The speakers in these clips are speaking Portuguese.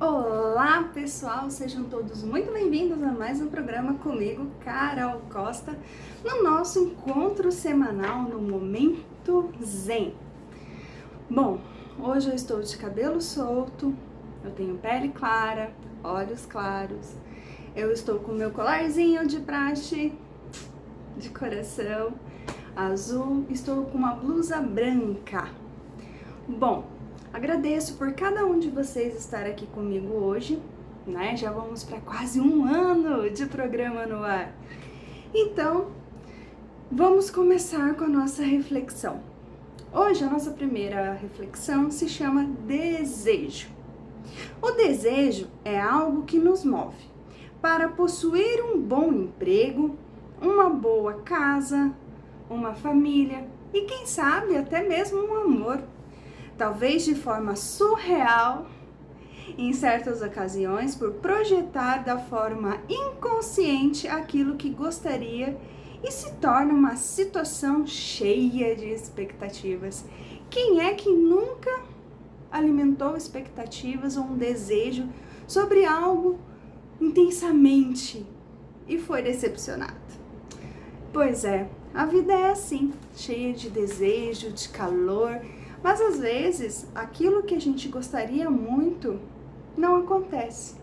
Olá pessoal, sejam todos muito bem-vindos a mais um programa comigo, Carol Costa, no nosso encontro semanal no Momento Zen. Bom, hoje eu estou de cabelo solto, eu tenho pele clara, olhos claros, eu estou com meu colarzinho de praxe, de coração azul, estou com uma blusa branca. Bom, agradeço por cada um de vocês estar aqui comigo hoje, né? Já vamos para quase um ano de programa no ar. Então, vamos começar com a nossa reflexão. Hoje a nossa primeira reflexão se chama desejo. O desejo é algo que nos move para possuir um bom emprego, uma boa casa, uma família e quem sabe até mesmo um amor. Talvez de forma surreal, em certas ocasiões, por projetar da forma inconsciente aquilo que gostaria e se torna uma situação cheia de expectativas. Quem é que nunca alimentou expectativas ou um desejo sobre algo intensamente e foi decepcionado? Pois é, a vida é assim, cheia de desejo, de calor, mas às vezes aquilo que a gente gostaria muito não acontece.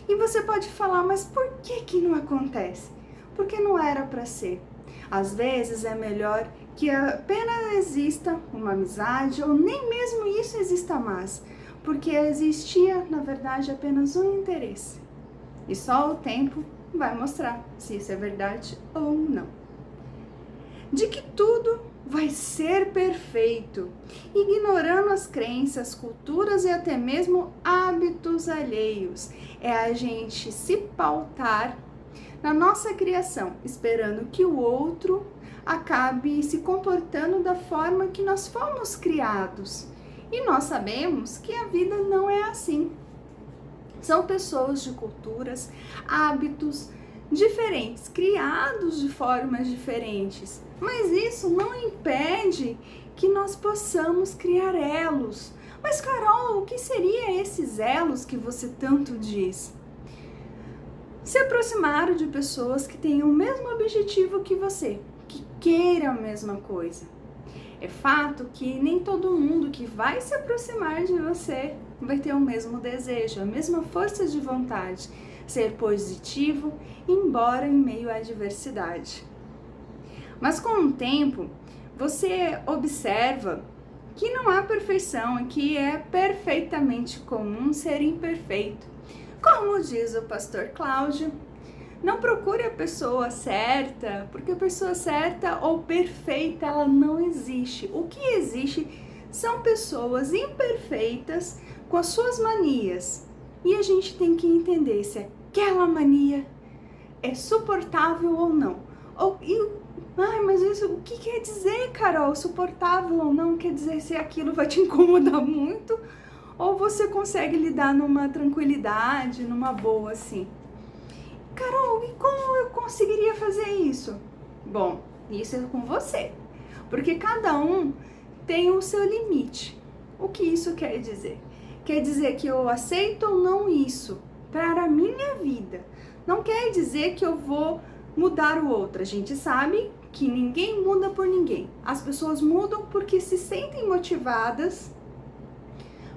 E você pode falar, mas por que não acontece? Porque não era para ser. Às vezes é melhor que apenas exista uma amizade ou nem mesmo isso exista mais, porque existia na verdade apenas um interesse. E só o tempo vai mostrar se isso é verdade ou não. De que tudo vai ser perfeito, ignorando as crenças, culturas e até mesmo hábitos alheios. É a gente se pautar na nossa criação, esperando que o outro acabe se comportando da forma que nós fomos criados. E nós sabemos que a vida não é assim. São pessoas de culturas, hábitos diferentes, criados de formas diferentes. Mas isso não impede que nós possamos criar elos. Mas Carol, o que seria esses elos que você tanto diz? Se aproximar de pessoas que tenham o mesmo objetivo que você, que queiram a mesma coisa. É fato que nem todo mundo que vai se aproximar de você vai ter o mesmo desejo, a mesma força de vontade, ser positivo, embora em meio à adversidade. Mas com o tempo, você observa que não há perfeição e que é perfeitamente comum ser imperfeito. Como diz o pastor Cláudio, não procure a pessoa certa, porque a pessoa certa ou perfeita, ela não existe. O que existe são pessoas imperfeitas com as suas manias. E a gente tem que entender se aquela mania é suportável ou não. Mas isso, o que quer dizer, Carol? Suportável ou não quer dizer se aquilo vai te incomodar muito ou você consegue lidar numa tranquilidade, numa boa assim. Carol, e como eu conseguiria fazer isso? Bom, isso é com você, porque cada um tem o seu limite. O que isso quer dizer? Quer dizer que eu aceito ou não isso para a minha vida. Não quer dizer que eu vou mudar o outro. A gente sabe que ninguém muda por ninguém. As pessoas mudam porque se sentem motivadas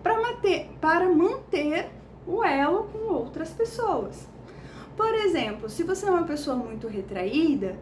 para manter o elo com outras pessoas. Por exemplo, se você é uma pessoa muito retraída,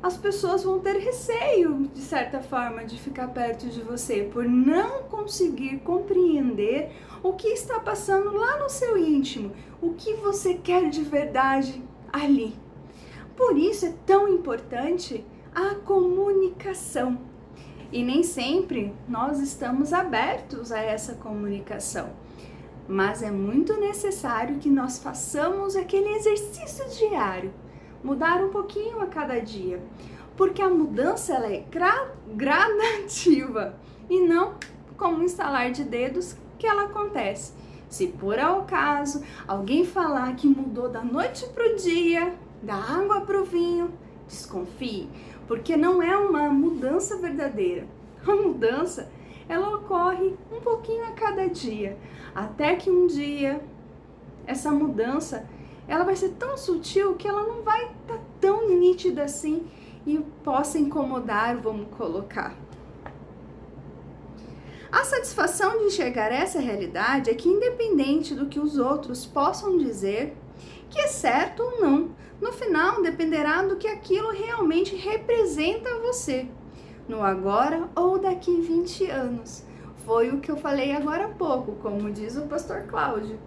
as pessoas vão ter receio, de certa forma, de ficar perto de você, por não conseguir compreender o que está passando lá no seu íntimo, o que você quer de verdade ali. Por isso é tão importante a comunicação. E nem sempre nós estamos abertos a essa comunicação. Mas é muito necessário que nós façamos aquele exercício diário, mudar um pouquinho a cada dia, porque a mudança ela é gradativa e não como um estalar de dedos que ela acontece. Se por acaso alguém falar que mudou da noite para o dia, da água para o vinho, desconfie, porque não é uma mudança verdadeira. A mudança ela ocorre um pouquinho a cada dia, até que um dia essa mudança, ela vai ser tão sutil que ela não vai estar tão nítida assim e possa incomodar, vamos colocar. A satisfação de enxergar essa realidade é que, independente do que os outros possam dizer, que é certo ou não, no final dependerá do que aquilo realmente representa a você, no agora ou daqui 20 anos. Foi o que eu falei agora há pouco, como diz o pastor Cláudio.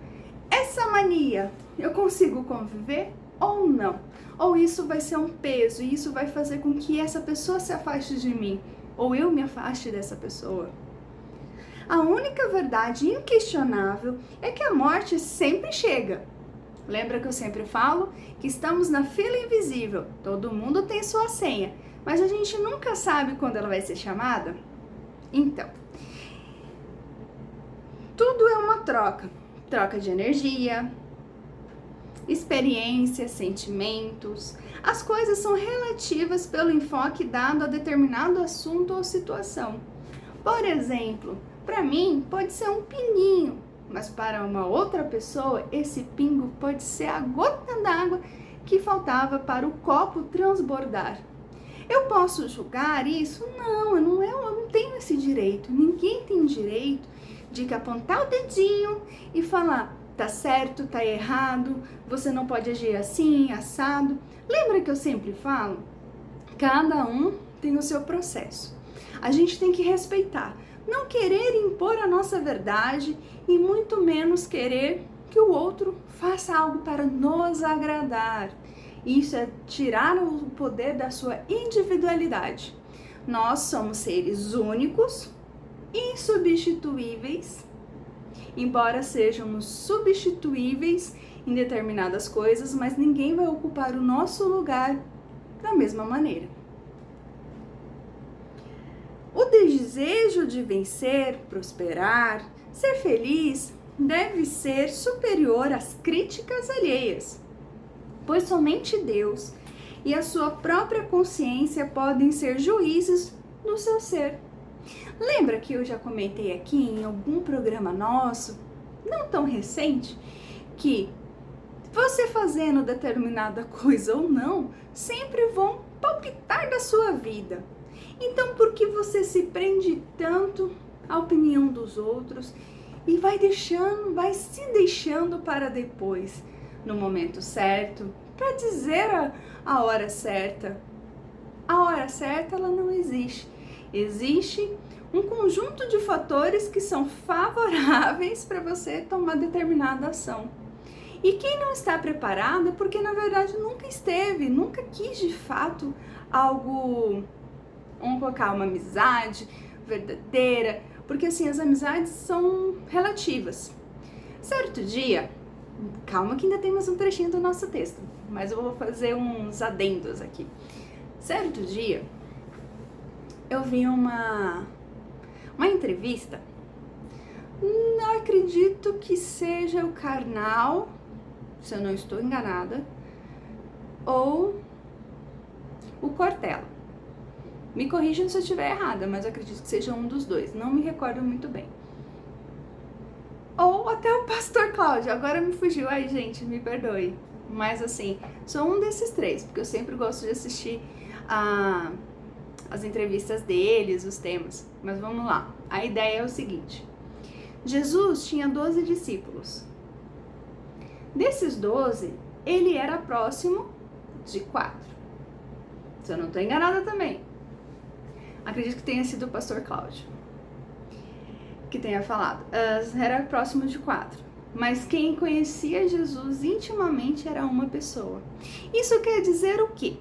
Essa mania, eu consigo conviver ou não? Ou isso vai ser um peso e isso vai fazer com que essa pessoa se afaste de mim, ou eu me afaste dessa pessoa? A única verdade inquestionável é que a morte sempre chega. Lembra que eu sempre falo que estamos na fila invisível, todo mundo tem sua senha, mas a gente nunca sabe quando ela vai ser chamada? Então, tudo é uma troca de energia, experiência, sentimentos. As coisas são relativas pelo enfoque dado a determinado assunto ou situação. Por exemplo, para mim pode ser um pinguinho, mas para uma outra pessoa esse pingo pode ser a gota d'água que faltava para o copo transbordar. Eu posso julgar isso? Não, eu não tenho esse direito. Ninguém tem direito de apontar o dedinho e falar, tá certo, tá errado, você não pode agir assim, assado. Lembra que eu sempre falo? Cada um tem o seu processo. A gente tem que respeitar, não querer impor a nossa verdade e muito menos querer que o outro faça algo para nos agradar. Isso é tirar o poder da sua individualidade. Nós somos seres únicos, insubstituíveis, embora sejamos substituíveis em determinadas coisas, mas ninguém vai ocupar o nosso lugar da mesma maneira. O desejo de vencer, prosperar, ser feliz deve ser superior às críticas alheias, pois somente Deus e a sua própria consciência podem ser juízes do seu ser. Lembra que eu já comentei aqui em algum programa nosso, não tão recente, que você fazendo determinada coisa ou não, sempre vão palpitar da sua vida. Então, por que você se prende tanto à opinião dos outros e vai se deixando para depois, no momento certo, para dizer a hora certa? A hora certa, ela não existe. Existe um conjunto de fatores que são favoráveis para você tomar determinada ação. E quem não está preparado é porque, na verdade, nunca esteve, nunca quis de fato algo, vamos colocar uma amizade verdadeira, porque assim, as amizades são relativas. Certo dia, calma que ainda tem mais um trechinho do nosso texto, mas eu vou fazer uns adendos aqui. Certo dia, eu vi uma entrevista, não acredito que seja o Karnal, se eu não estou enganada, ou o Cortella. Me corrijam se eu estiver errada, mas eu acredito que seja um dos dois, não me recordo muito bem. Ou até o pastor Cláudio, agora me fugiu, ai gente, me perdoe. Mas assim, sou um desses três, porque eu sempre gosto de assistir as entrevistas deles, os temas. Mas vamos lá, a ideia é o seguinte: Jesus tinha 12 discípulos. Desses 12, ele era próximo de 4. Se eu não estou enganada também. Acredito que tenha sido o pastor Cláudio que tenha falado. Era próximo de 4. Mas quem conhecia Jesus intimamente era uma pessoa. Isso quer dizer o quê?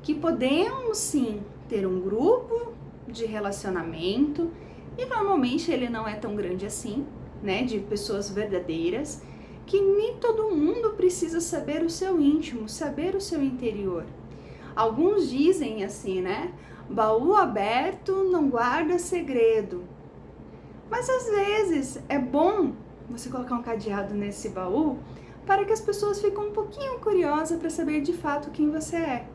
Que podemos sim ter um grupo de relacionamento, e normalmente ele não é tão grande assim, né? De pessoas verdadeiras, que nem todo mundo precisa saber o seu íntimo, saber o seu interior. Alguns dizem assim, né? Baú aberto não guarda segredo. Mas às vezes é bom você colocar um cadeado nesse baú para que as pessoas fiquem um pouquinho curiosas para saber de fato quem você é.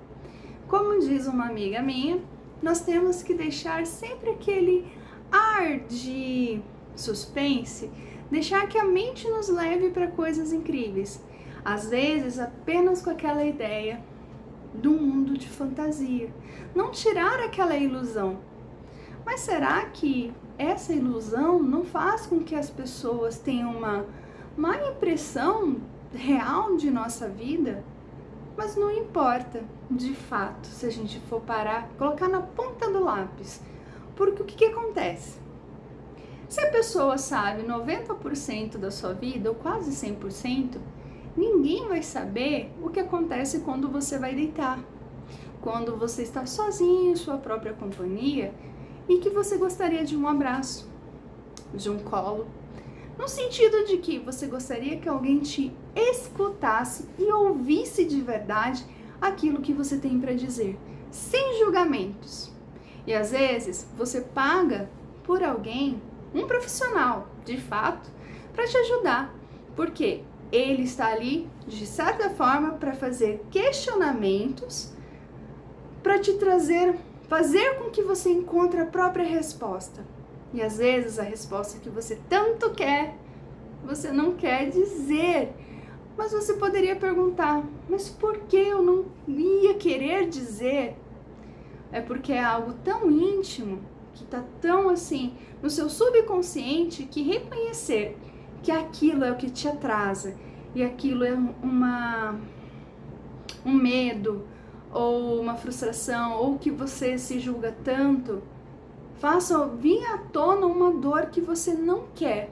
Como diz uma amiga minha, nós temos que deixar sempre aquele ar de suspense deixar que a mente nos leve para coisas incríveis, às vezes apenas com aquela ideia do mundo de fantasia, não tirar aquela ilusão. Mas será que essa ilusão não faz com que as pessoas tenham uma má impressão real de nossa vida? Mas não importa, de fato, se a gente for parar, colocar na ponta do lápis. Porque o que acontece? Se a pessoa sabe 90% da sua vida, ou quase 100%, ninguém vai saber o que acontece quando você vai deitar. Quando você está sozinho em sua própria companhia e que você gostaria de um abraço, de um colo. No sentido de que você gostaria que alguém te escutasse e ouvisse de verdade aquilo que você tem para dizer, sem julgamentos. E às vezes você paga por alguém, um profissional, de fato, para te ajudar. Porque ele está ali, de certa forma, para fazer questionamentos, para te fazer com que você encontre a própria resposta. E às vezes a resposta que você tanto quer, você não quer dizer. Mas você poderia perguntar, mas por que eu não ia querer dizer? É porque é algo tão íntimo, que está tão assim no seu subconsciente, que reconhecer que aquilo é o que te atrasa e aquilo é um medo ou uma frustração, ou que você se julga tanto, faça vir à tona uma dor que você não quer.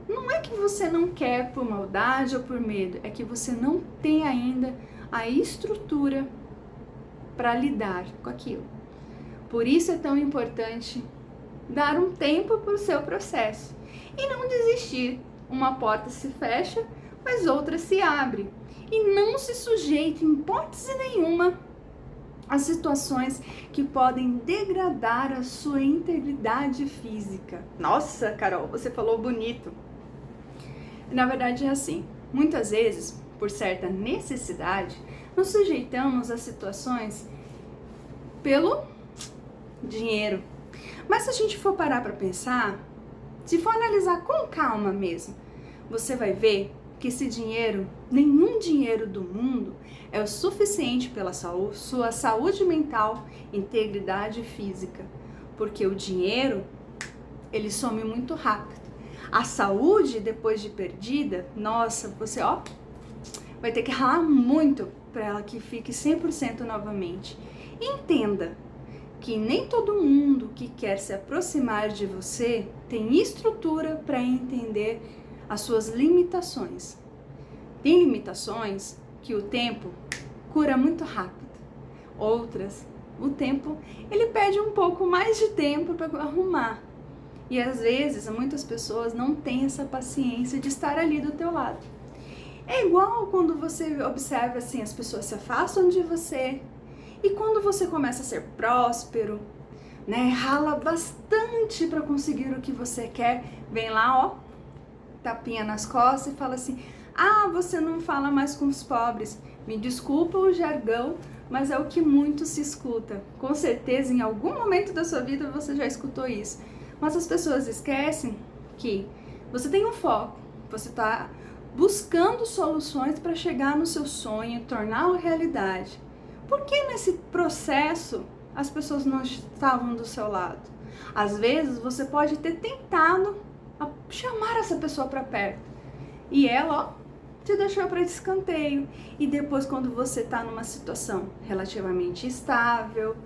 Não é que você não quer por maldade ou por medo, é que você não tem ainda a estrutura para lidar com aquilo. Por isso é tão importante dar um tempo para o seu processo e não desistir. Uma porta se fecha, mas outra se abre. E não se sujeite em hipótese nenhuma a situações que podem degradar a sua integridade física. Nossa, Carol, você falou bonito. Na verdade é assim, muitas vezes, por certa necessidade, nos sujeitamos a situações pelo dinheiro. Mas se a gente for parar para pensar, se for analisar com calma mesmo, você vai ver que esse dinheiro, nenhum dinheiro do mundo é o suficiente pela sua saúde mental, integridade física. Porque o dinheiro, ele some muito rápido. A saúde, depois de perdida, nossa, você vai ter que ralar muito para ela que fique 100% novamente. Entenda que nem todo mundo que quer se aproximar de você tem estrutura para entender as suas limitações. Tem limitações que o tempo cura muito rápido. Outras, o tempo, ele pede um pouco mais de tempo para arrumar. E às vezes, muitas pessoas não têm essa paciência de estar ali do teu lado. É igual quando você observa assim, as pessoas se afastam de você. E quando você começa a ser próspero, né, rala bastante para conseguir o que você quer, vem lá, tapinha nas costas e fala assim: ah, você não fala mais com os pobres. Me desculpa o jargão, mas é o que muito se escuta. Com certeza, em algum momento da sua vida você já escutou isso. Mas as pessoas esquecem que você tem um foco, você está buscando soluções para chegar no seu sonho, torná-lo realidade. Por que nesse processo as pessoas não estavam do seu lado? Às vezes você pode ter tentado chamar essa pessoa para perto e ela te deixou para escanteio. E depois, quando você está numa situação relativamente estável,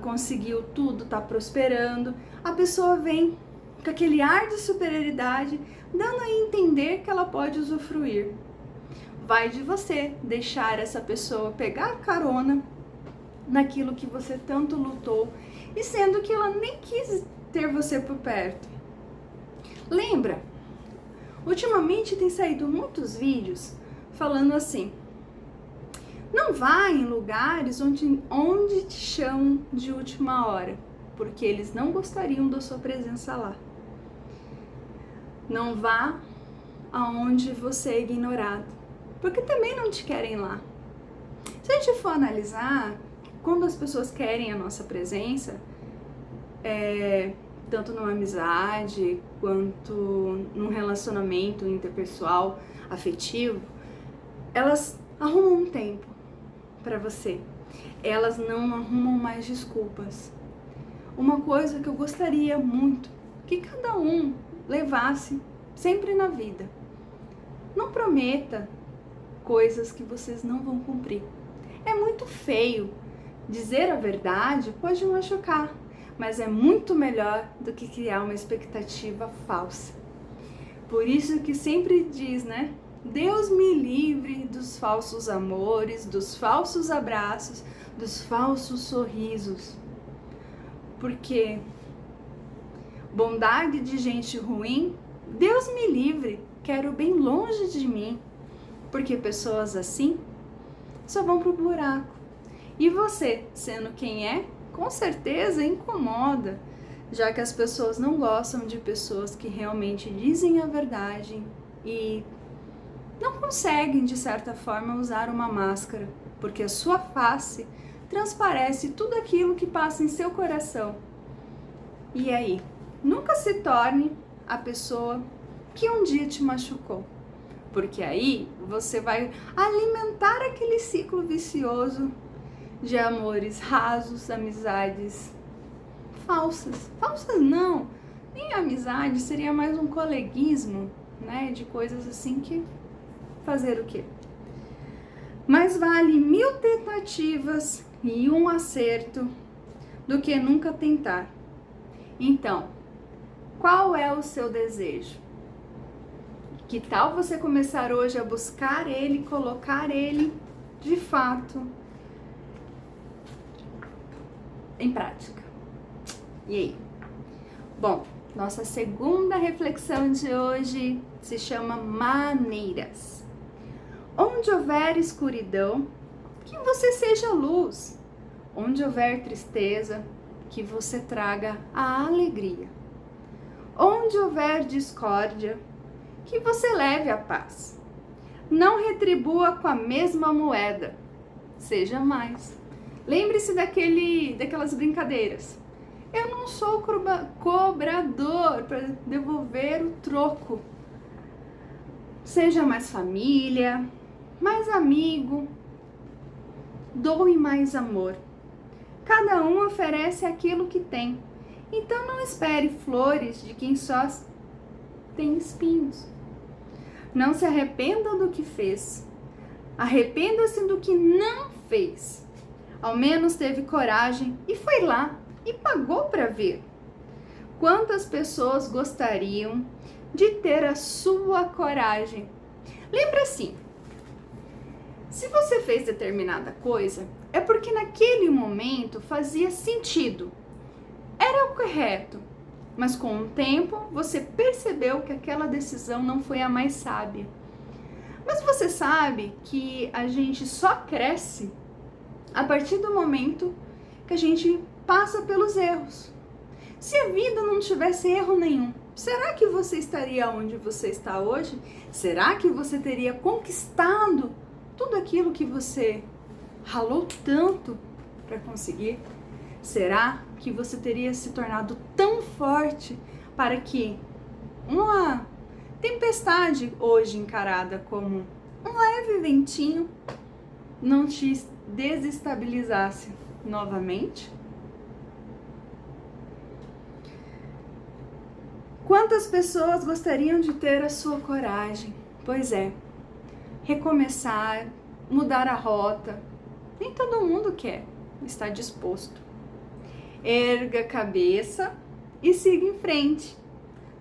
conseguiu tudo, está prosperando, a pessoa vem com aquele ar de superioridade, dando a entender que ela pode usufruir. Vai de você deixar essa pessoa pegar carona naquilo que você tanto lutou, e sendo que ela nem quis ter você por perto. Lembra? Ultimamente tem saído muitos vídeos falando assim: não vá em lugares onde te chamam de última hora, porque eles não gostariam da sua presença lá. Não vá aonde você é ignorado, porque também não te querem lá. Se a gente for analisar, quando as pessoas querem a nossa presença, tanto numa amizade quanto num relacionamento interpessoal, afetivo, elas arrumam um tempo para você. Elas não arrumam mais desculpas. Uma coisa que eu gostaria muito que cada um levasse sempre na vida: não prometa coisas que vocês não vão cumprir. É muito feio. Dizer a verdade pode machucar, mas é muito melhor do que criar uma expectativa falsa. Por isso que sempre diz, né? Deus me livre dos falsos amores, dos falsos abraços, dos falsos sorrisos. Porque bondade de gente ruim, Deus me livre, quero bem longe de mim. Porque pessoas assim só vão pro buraco. E você, sendo quem é, com certeza incomoda, já que as pessoas não gostam de pessoas que realmente dizem a verdade e não conseguem, de certa forma, usar uma máscara, porque a sua face transparece tudo aquilo que passa em seu coração. E aí, nunca se torne a pessoa que um dia te machucou, porque aí você vai alimentar aquele ciclo vicioso de amores rasos, amizades falsas. Falsas não, nem amizade, seria mais um coleguismo, né, de coisas assim que fazer o quê? Mas vale 1000 tentativas e um acerto do que nunca tentar. Então, qual é o seu desejo? Que tal você começar hoje a buscar ele, colocar ele de fato em prática? E aí? Bom, nossa segunda reflexão de hoje se chama maneiras. Onde houver escuridão, que você seja luz. Onde houver tristeza, que você traga a alegria. Onde houver discórdia, que você leve a paz. Não retribua com a mesma moeda, seja mais. Lembre-se daquelas brincadeiras. Eu não sou cobrador para devolver o troco. Seja mais família, mais amigo, doe mais amor. Cada um oferece aquilo que tem. Então não espere flores de quem só tem espinhos. Não se arrependa do que fez. Arrependa-se do que não fez. Ao menos teve coragem e foi lá e pagou para ver. Quantas pessoas gostariam de ter a sua coragem? Lembra assim, se você fez determinada coisa, é porque naquele momento fazia sentido. Era o correto, mas com o tempo você percebeu que aquela decisão não foi a mais sábia. Mas você sabe que a gente só cresce a partir do momento que a gente passa pelos erros. Se a vida não tivesse erro nenhum, será que você estaria onde você está hoje? Será que você teria conquistado tudo aquilo que você ralou tanto para conseguir? Será que você teria se tornado tão forte para que uma tempestade hoje encarada como um leve ventinho não te desestabilizasse novamente? Quantas pessoas gostariam de ter a sua coragem? Pois é, recomeçar, mudar a rota. Nem todo mundo quer, está disposto. Erga a cabeça e siga em frente.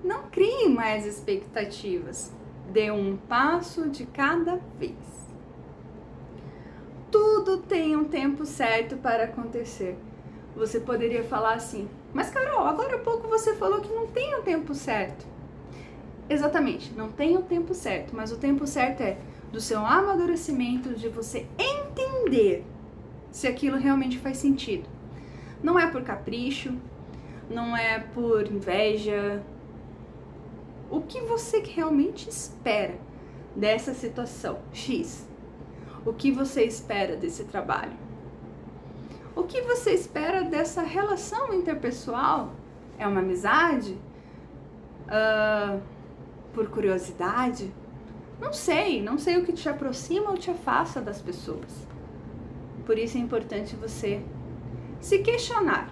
Não crie mais expectativas. Dê um passo de cada vez. Tudo tem um tempo certo para acontecer. Você poderia falar assim, mas Carol, agora há pouco você falou que não tem o tempo certo. Exatamente, não tem o tempo certo, mas o tempo certo é do seu amadurecimento, de você entender se aquilo realmente faz sentido. Não é por capricho, não é por inveja. O que você realmente espera dessa situação X? O que você espera desse trabalho? O que você espera dessa relação interpessoal? É uma amizade? Por curiosidade? Não sei o que te aproxima ou te afasta das pessoas. Por isso é importante você se questionar.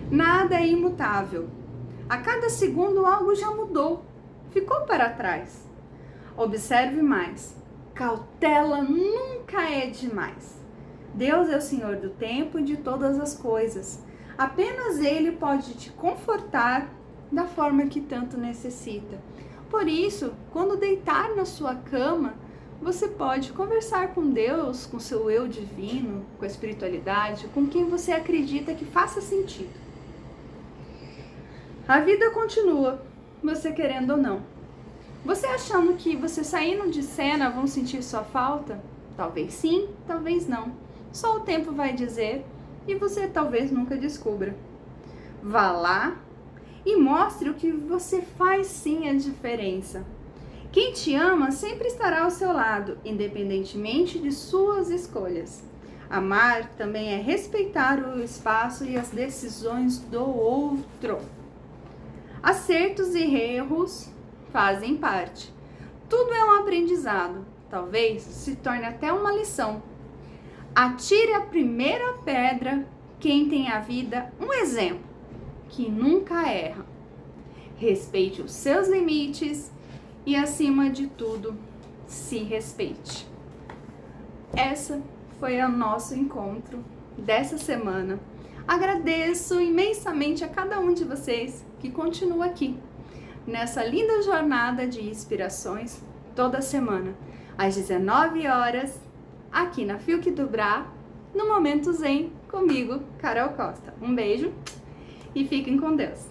Nada é imutável. A cada segundo algo já mudou, ficou para trás. Observe mais. Cautela nunca é demais. Deus é o Senhor do tempo e de todas as coisas. Apenas Ele pode te confortar da forma que tanto necessita. Por isso, quando deitar na sua cama, você pode conversar com Deus, com seu eu divino, com a espiritualidade, com quem você acredita que faça sentido. A vida continua, você querendo ou não. Você achando que você saindo de cena vão sentir sua falta? Talvez sim, talvez não. Só o tempo vai dizer e você talvez nunca descubra. Vá lá e mostre o que você faz sim a diferença. Quem te ama sempre estará ao seu lado, independentemente de suas escolhas. Amar também é respeitar o espaço e as decisões do outro. Acertos e erros fazem parte. Tudo é um aprendizado, talvez se torne até uma lição. Atire a primeira pedra quem tem a vida um exemplo, que nunca erra. Respeite os seus limites e, acima de tudo, se respeite. Essa foi o nosso encontro dessa semana. Agradeço imensamente a cada um de vocês que continua aqui, nessa linda jornada de inspirações, toda semana, às 19 horas, aqui na Fiuk do Bra, no Momento Zen, comigo, Carol Costa. Um beijo e fiquem com Deus.